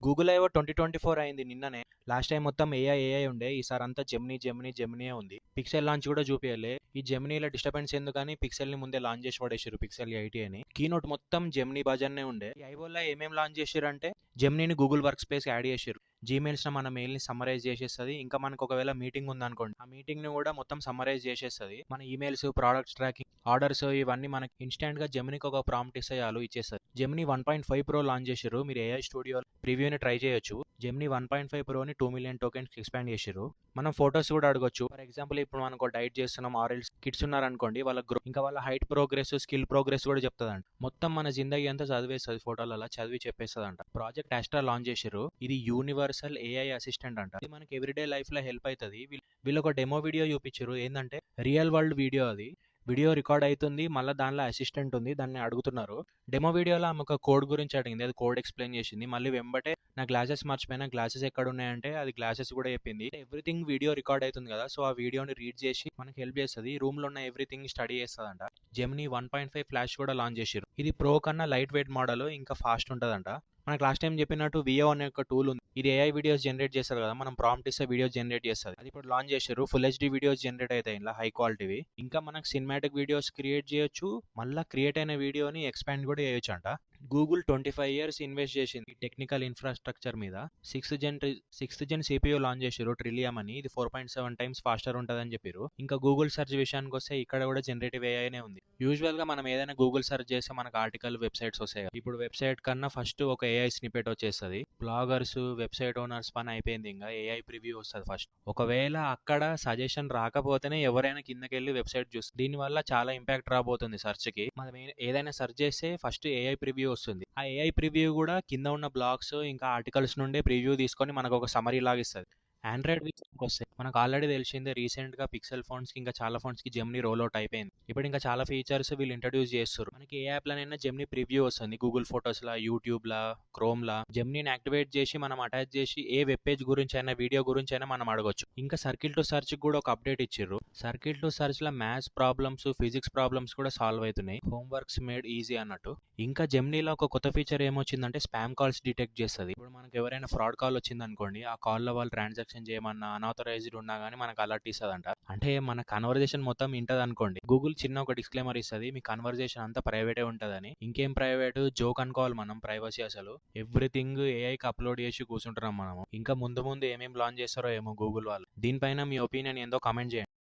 Google IO 2024 అయింది నిన్ననే. Last time మొత్తం ఏఐ ఉండే. ఈసారి అంతా జెమినీయే ఉంది. పిక్సెల్ లాంచ్ కూడా చూపియలే. ఈ జెమినీల డిస్టర్బెన్స్ ఎందుకని పిక్సెల్ ని ముందే లాంచ్ చేసి పడేసారు, పిక్సెల్ 80 అని. కీనోట్ మొత్తం జెమినీ బజార్నే ఉండే. ఈ ఐఓలో ఏమేం లాంచ్ చేసారు అంటే జెమినీని గూగుల్ వర్క్ స్పేస్ యాడ్ చేసారు. జీమెయిల్స్ మన మెయిల్ ని సమ్మరైజ్ చేసేస్తుంది. ఇంకా మనకు ఒకవేళ మీటింగ్ ఉందనుకోండి, ఆ మీటింగ్ ని కూడా మొత్తం సమ్మరైజ్ చేసేస్తుంది. మన ఈమెయిల్స్, ప్రోడక్ట్స్ ట్రాకింగ్, ఆర్డర్స్ ఇవన్నీ మనకి ఇన్స్టాంట్ గా జెమినీకి ఒక ప్రాంప్ట్ ఇస్తే చాలు ఇచ్చేస్తుంది. జెమినీ 1.5 ప్రో లాంచ్ చేసారు. మీరు ఏఐ స్టూడియో ప్రివ్యూని ట్రై చేయొచ్చు. జెమినీ 1.5 ప్రోని 2 మిలియన్ టోకెన్స్ ఎక్స్పాండ్ చేసారు. మనం ఫోటోస్ కూడా అడగొచ్చు. ఫర్ ఎగ్జాంపుల్ ఇప్పుడు మనకు డైట్ చేస్తున్నాం, ఆర్ఎల్స్ కిడ్స్ ఉన్నారనుకోండి, వాళ్ళ ఇంకా వాళ్ళ హైట్ ప్రోగ్రెస్, స్కిల్ ప్రోగ్రెస్ కూడా చెప్తుందంట. మొత్తం మన జిందగీ అంతా చదివేస్తుంది, ఫోటోలలో చదివి చెప్పేస్తుందంట. ప్రాజెక్ట్ ఆస్ట్రా లాంచ్ చేసారు. ఇది యూనివర్సల్ ఏఐ అసిస్టెంట్ అంట. ఇది మనకి ఎవ్రీడే లైఫ్ లో హెల్ప్ అవుతుంది. వీళ్ళు ఒక డెమో వీడియో చూపించారు. ఏంటంటే రియల్ వరల్డ్ వీడియో. అది వీడియో రికార్డ్ అవుతుంది, మళ్ళీ దానిలో అసిస్టెంట్ ఉంది, దాన్ని అడుగుతున్నారు. డెమో వీడియోలో ఆమె ఒక కోడ్ గురించి అడిగింది, అది కోడ్ ఎక్స్ప్లెయిన్ చేసింది. మళ్ళీ వెంబటే నా గ్లాసెస్ మర్చిపోయినా, గ్లాసెస్ ఎక్కడ ఉన్నాయంటే అది గ్లాసెస్ కూడా చెప్పింది. ఎవ్రీథింగ్ వీడియో రికార్డ్ అవుతుంది కదా, సో ఆ వీడియోని రీడ్ చేసి మనకి హెల్ప్ చేస్తుంది. రూమ్ లో ఉన్న ఎవ్రీథింగ్ స్టడీ చేస్తుందంట. జెమినీ 1.5 ఫ్లాష్ కూడా లాంచ్ చేసారు. ఇది ప్రో కన్నా లైట్ వెయిట్ మోడల్, ఇంకా ఫాస్ట్ ఉంటుందంట. మనకు లాస్ట్ టైం చెప్పినట్టు వియో అనే ఒక టూల్ ఉంది. ఇది ఏఐ వీడియోస్ జనరేట్ చేస్తారు కదా, మనం ప్రాంప్ట్ ఇస్తే వీడియోస్ జనరేట్ చేస్తుంది. అది ఇప్పుడు లాంచ్ చేశారు. ఫుల్ హెచ్డి వీడియోస్ జనరేట్ అవుతాయి ఇలా, హై క్వాలిటీవి. ఇంకా మనకు సినిమాటిక్ వీడియోస్ క్రియేట్ చేయొచ్చు. మళ్ళీ క్రియేట్ అయిన వీడియోని ఎక్స్పాండ్ కూడా చేయొచ్చు అంట. గూగుల్ 25 years ఇన్వెస్ట్ చేసింది టెక్నికల్ ఇన్ఫ్రాస్ట్రక్చర్ మీద. సిక్స్త్ జెన్ సిపియూ లాంచ్ చేశారు, ట్రిలియం అని. ఇది 4.7 times ఫాస్టర్ ఉంటుందని చెప్పారు. ఇంకా గూగుల్ సెర్చ్ విషయానికి వస్తే ఇక్కడ కూడా జనరేటివ్ ఏఐనే ఉంది. యూజువల్ గా మనం ఏదైనా గూగుల్ సెర్చ్ చేస్తే మనకు ఆర్టికల్, వెబ్సైట్స్ వస్తాయి. ఇప్పుడు వెబ్సైట్ కన్నా ఫస్ట్ ఒక ఏఐ స్నిపెట్ వచ్చేస్తుంది. బ్లాగర్స్, వెబ్సైట్ ఓనర్స్ పని అయిపోయింది. ఇంకా ఏఐ ప్రివ్యూ వస్తుంది ఫస్ట్. ఒకవేళ అక్కడ సజెషన్ రాకపోతేనే ఎవరైనా కిందకెళ్ళి వెబ్సైట్ చూస్తారు. దీని వల్ల చాలా ఇంపాక్ట్ రాబోతుంది సెర్చ్ కి. మనం ఏదైనా సెర్చ్ చేస్తే ఫస్ట్ ఏఐ ప్రివ్యూ వస్తుంది. ఆ ఏఐ ప్రివ్యూ కూడా కింద ఉన్న బ్లాగ్స్, ఇంకా ఆర్టికల్స్ నుండే ప్రివ్యూ తీసుకొని మనకు ఒక సమరీ లాగా ఇస్తుంది. ఆండ్రాయిడ్ విషయానికి వస్తే మనకు ఆల్రెడీ తెలిసిందే, రీసెంట్ గా పిక్సెల్ ఫోన్స్ కి ఇంకా చాలా ఫోన్స్ కి జెమినీ రోల్ అవుట్ అయిపోయింది. ఇప్పుడు ఇంకా చాలా ఫీచర్స్ వీళ్ళు ఇంట్రడ్యూస్ చేస్తారు. మనకి ఏ యాప్ లోనైనా జెమినీ ప్రివ్యూ వస్తుంది. గూగుల్ ఫోటోస్ లా, యూట్యూబ్ లా, క్రోమ్ లా జెమినీని యాక్టివేట్ చేసి మనం అటాచ్ చేసి ఏ వెబ్ పేజ్ గురించి అయినా, వీడియో గురించి అయినా మనం అడగొచ్చు. ఇంకా సర్కిల్ టు సర్చ్ కూడా ఒక అప్డేట్ ఇచ్చారు. సర్కిల్ టు సర్చ్ లో మ్యాథ్స్ ప్రాబ్లమ్స్, ఫిజిక్స్ ప్రాబ్లమ్స్ కూడా సాల్వ్ అవుతున్నాయి. హోంవర్క్స్ మేడ్ ఈజీ అన్నట్టు. ఇంకా జెమినీలో ఒక కొత్త ఫీచర్ ఏమొచ్చిందంటే స్పామ్ కాల్స్ డిటెక్ట్ చేస్తుంది. ఇప్పుడు మనకు ఎవరైనా ఫ్రాడ్ కాల్ వచ్చింది అనుకోండి, ఆ కాల్ లో వాళ్ళు ట్రాన్సాక్షన్ చేయమన్నా, అన్ఆథరైజ్డ్ ఉన్నా గానీ మనకు అలర్ట్ ఇస్తుందంట. అంటే మన కన్వర్జేషన్ మొత్తం వింటది అనుకోండి, గూగుల్ చిన్న ఒక డిస్క్లైమర్ ఇస్తుంది, మీ కన్వర్జేషన్ అంతా ప్రైవేటే ఉంటదని. ఇంకేం ప్రైవేట్, జోక్ అనుకోవాలి మనం. ప్రైవసీ అసలు ఎవ్రీథింగ్ ఏఐకి అప్లోడ్ చేసి కూర్చుంటున్నాం మనము. ఇంకా ముందు ముందు ఏమేం లాంచ్ చేస్తారో ఏమో గూగుల్ వాళ్ళు. దీనిపైన మీ ఒపీనియన్ ఏందో కామెంట్ చేయండి.